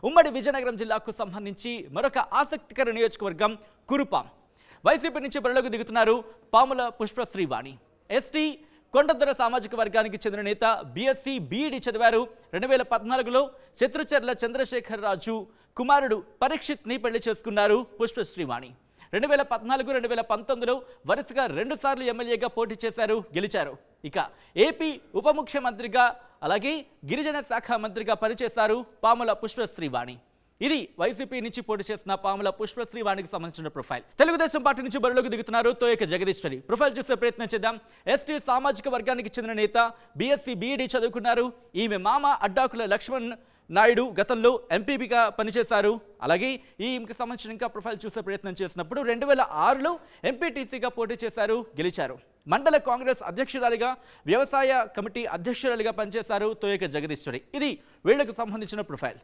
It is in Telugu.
ఉమ్మడి విజయనగరం జిల్లాకు సంబంధించి మరొక ఆసక్తికర నియోజకవర్గం కురుపాం. వైసీపీ నుంచి బరిలోకి దిగుతున్నారు పాముల పుష్పశ్రీవాణి. ఎస్టీ కొండదొర సామాజిక వర్గానికి చెందిన నేత. బీఎస్సీ బీఈడీ చదివారు. 2014లో శత్రుచర్ల చంద్రశేఖర్ రాజు కుమారుడు పరీక్షిత్ని పెళ్లి చేసుకున్నారు పుష్పశ్రీవాణి. 2014, 2019లో వరుసగా 2 సార్లు ఎమ్మెల్యేగా పోటీ చేశారు, గెలిచారు. ఇక ఏపీ ఉప ముఖ్యమంత్రిగా అలాగే గిరిజన శాఖ మంత్రిగా పనిచేశారు పాముల పుష్పశ్రీవాణి. ఇది వైసీపీ నుంచి పోటీ చేసిన పాముల పుష్పశ్రీవాణికి సంబంధించిన ప్రొఫైల్. తెలుగుదేశం పార్టీ నుంచి బరిలోకి దిగుతున్నారు తోయక జగదీశ్వరి. ప్రొఫైల్ చూసే ప్రయత్నం చేద్దాం. ఎస్టీ సామాజిక వర్గానికి చెందిన నేత. బీఎస్సీ బీఈడీ చదువుకున్నారు. ఈమె మామ అడ్డాకుల లక్ష్మణ్ నాయుడు గతంలో ఎంపీగా పనిచేశారు. అలాగే ఈమెకి సంబంధించిన ఇంకా ప్రొఫైల్ చూసే ప్రయత్నం చేసినప్పుడు 2006లో ఎంపీటీసీగా పోటీ చేశారు, గెలిచారు. మండల కాంగ్రెస్ అధ్యక్షురాలిగా, వ్యవసాయ కమిటీ అధ్యక్షురాలిగా పనిచేశారు తోయక జగదీశ్వరి. ఇది వీళ్లకు సంబంధించిన ప్రొఫైల్.